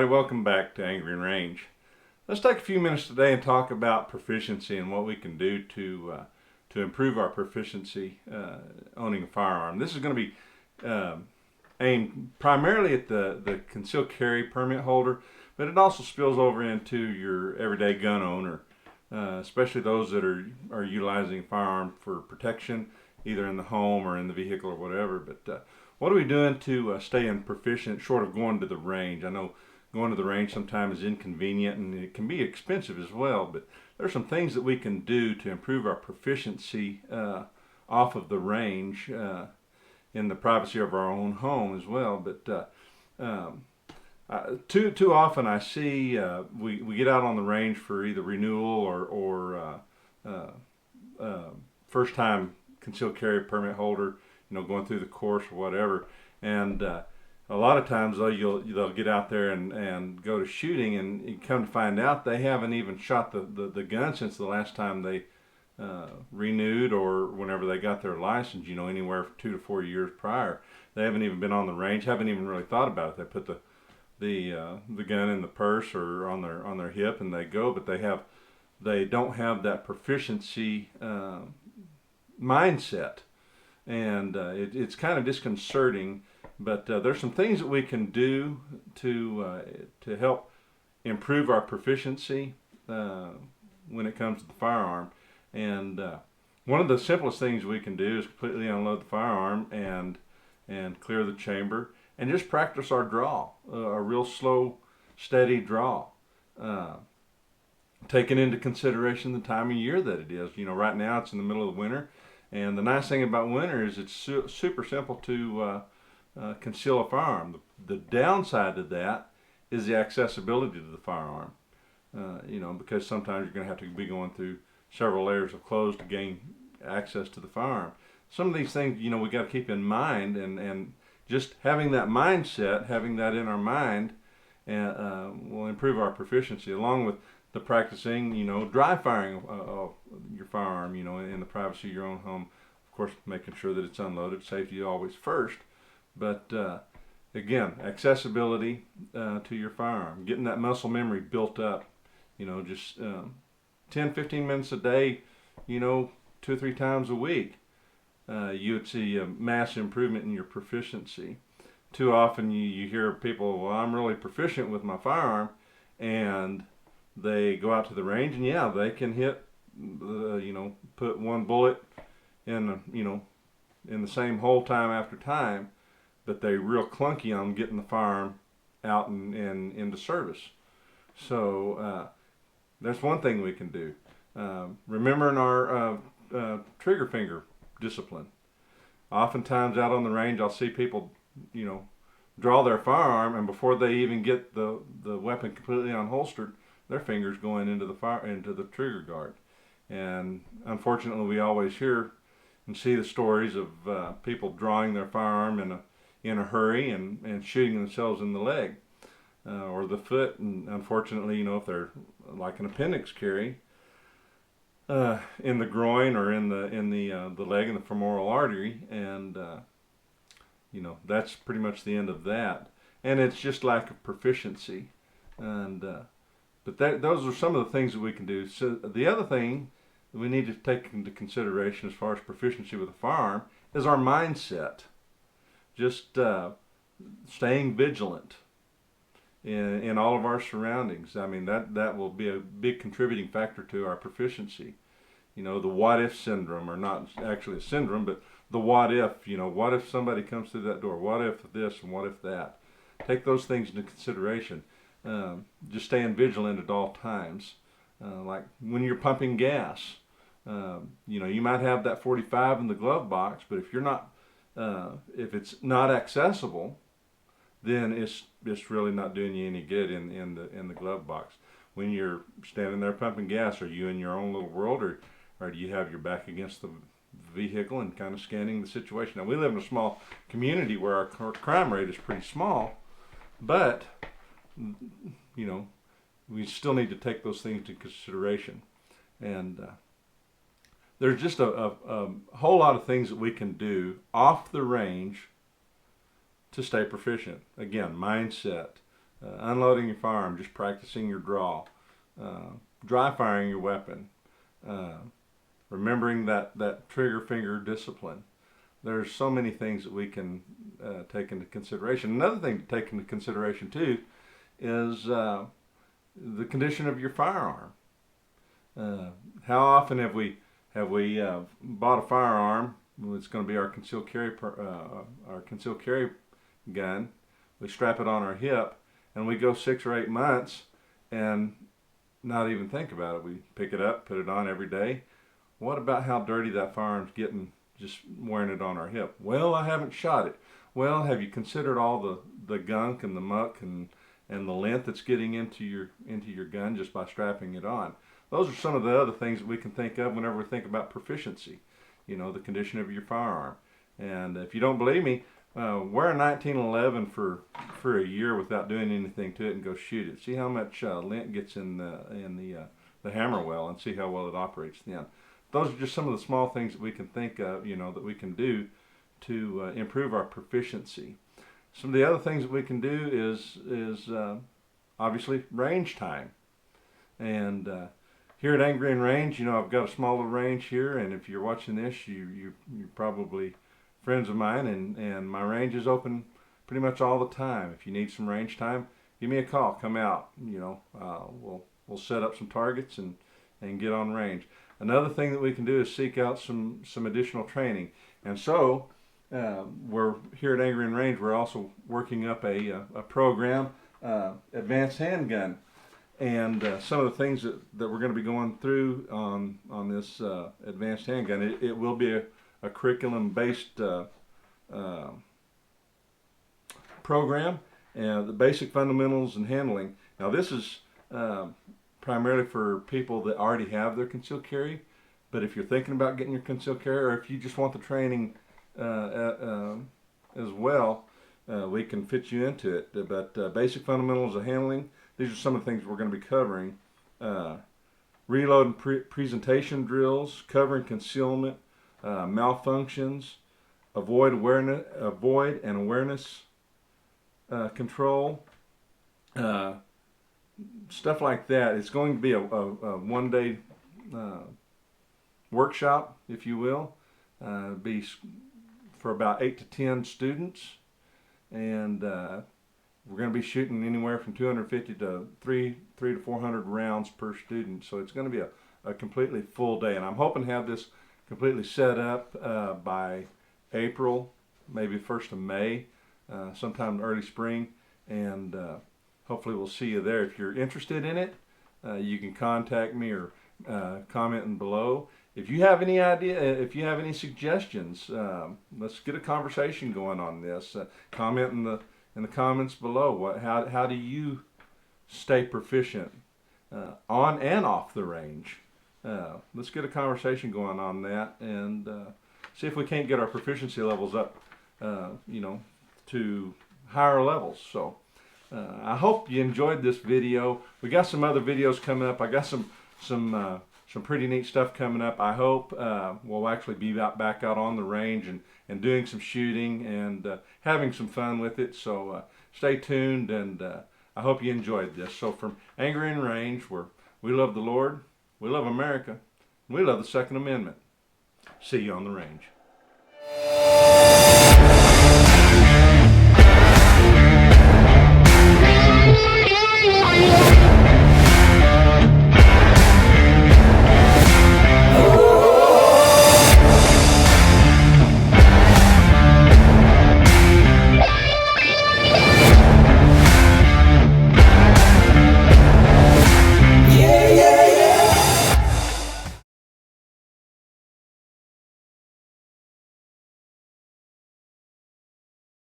everybody, welcome back to Angry and Range. Let's take a few minutes today and talk about proficiency and what we can do to improve our proficiency owning a firearm. This is going to be aimed primarily at the concealed carry permit holder, but it also spills over into your everyday gun owner, especially those that are utilizing a firearm for protection, either in the home or in the vehicle or whatever. But what are we doing to stay in proficient short of going to the range? I know going to the range sometimes is inconvenient and it can be expensive as well, but there's some things that we can do to improve our proficiency off of the range in the privacy of our own home as well. But too often I see we get out on the range for either renewal or first time concealed carry permit holder, going through the course or whatever, and a lot of times though they'll get out there and go to shooting, and you come to find out they haven't even shot the gun since the last time they renewed or whenever they got their license, anywhere from 2 to 4 years prior. They haven't even been on the range, haven't even really thought about it. They put the gun in the purse or on their hip and they go, but they don't have that proficiency mindset, and it's kind of disconcerting. But there's some things that we can do to help improve our proficiency when it comes to the firearm. And one of the simplest things we can do is completely unload the firearm and clear the chamber and just practice our draw, a real slow, steady draw. Taking into consideration the time of year that it is. Right now it's in the middle of the winter, and the nice thing about winter is it's super simple to conceal a firearm. The downside to that is the accessibility to the firearm. Because sometimes you're going to have to be going through several layers of clothes to gain access to the firearm. Some of these things, we got to keep in mind, and just having that mindset, having that in our mind, will improve our proficiency, along with the practicing, dry firing your firearm, in the privacy of your own home. Of course, making sure that it's unloaded. Safety always first. But again, accessibility to your firearm, getting that muscle memory built up, just 10, 15 minutes a day, 2 or 3 times a week, you would see a massive improvement in your proficiency. Too often you hear people, well, I'm really proficient with my firearm, and they go out to the range and yeah, they can hit, put one bullet in, in the same hole time after time, but they're real clunky on getting the firearm out and into service. So that's one thing we can do. Remembering our trigger finger discipline. Oftentimes out on the range I'll see people, draw their firearm, and before they even get the weapon completely unholstered, their fingers going into the trigger guard. And unfortunately we always hear and see the stories of people drawing their firearm in a hurry and shooting themselves in the leg or the foot, and unfortunately, if they're like an appendix carry, in the groin or in the leg and the femoral artery, and that's pretty much the end of that. And it's just lack of proficiency. And but those are some of the things that we can do. So the other thing that we need to take into consideration as far as proficiency with a firearm is our mindset. Just staying vigilant in all of our surroundings. I mean, that will be a big contributing factor to our proficiency. The what if syndrome, or not actually a syndrome, but the what if, what if somebody comes through that door? What if this and what if that? Take those things into consideration. Just staying vigilant at all times. Like when you're pumping gas, you might have that 45 in the glove box, but if you're not, if it's not accessible, then it's really not doing you any good in the glove box. When you're standing there pumping gas, are you in your own little world, or do you have your back against the vehicle and kind of scanning the situation? Now, we live in a small community where our crime rate is pretty small, but we still need to take those things into consideration. And there's just a whole lot of things that we can do off the range to stay proficient. Again, mindset, unloading your firearm, just practicing your draw, dry firing your weapon, uh, remembering that trigger finger discipline. There's so many things that we can take into consideration. Another thing to take into consideration too is the condition of your firearm. How often have we bought a firearm? It's going to be our concealed carry gun. We strap it on our hip, and we go 6 or 8 months and not even think about it. We pick it up, put it on every day. What about how dirty that firearm's getting just wearing it on our hip? Well, I haven't shot it. Well, have you considered all the gunk and the muck and the lint that's getting into your gun just by strapping it on? Those are some of the other things that we can think of whenever we think about proficiency. You know, the condition of your firearm. And if you don't believe me, wear a 1911 for a year without doing anything to it and go shoot it. See how much lint gets in the hammer well, and see how well it operates then. Those are just some of the small things that we can think of, you know, that we can do to improve our proficiency. Some of the other things that we can do is obviously range time. And here at Angry and Range, you know, I've got a small little range here, and if you're watching this, you're probably friends of mine, and my range is open pretty much all the time. If you need some range time, give me a call. Come out. You know, we'll set up some targets and get on range. Another thing that we can do is seek out some additional training. And so we're here at Angry and Range. We're also working up a program, advanced handgun, and some of the things that we're going to be going through on this advanced handgun. It will be a curriculum-based program, the basic fundamentals and handling. Now this is primarily for people that already have their concealed carry, but if you're thinking about getting your concealed carry, or if you just want the training as well, we can fit you into it. But basic fundamentals of handling, these are some of the things we're going to be covering. Reload and presentation drills, covering concealment, malfunctions, avoid and awareness control, stuff like that. It's going to be a one-day workshop, if you will. Be for about 8 to 10 students, and we're going to be shooting anywhere from 250 to 300 to 400 rounds per student. So it's going to be a completely full day, and I'm hoping to have this completely set up by April, maybe 1st of May, sometime early spring, and hopefully we'll see you there. If you're interested in it, you can contact me or comment below. If you have any if you have any suggestions, let's get a conversation going on this. Comment in the comments below. How do you stay proficient on and off the range? Let's get a conversation going on that, and see if we can't get our proficiency levels up, you know, to higher levels. So I hope you enjoyed this video. We got some other videos coming up. I got some pretty neat stuff coming up. I hope we'll actually be back out on the range and doing some shooting and having some fun with it. So stay tuned, and I hope you enjoyed this. So from Angry and Range, where we love the Lord, we love America, and we love the Second Amendment. See you on the range.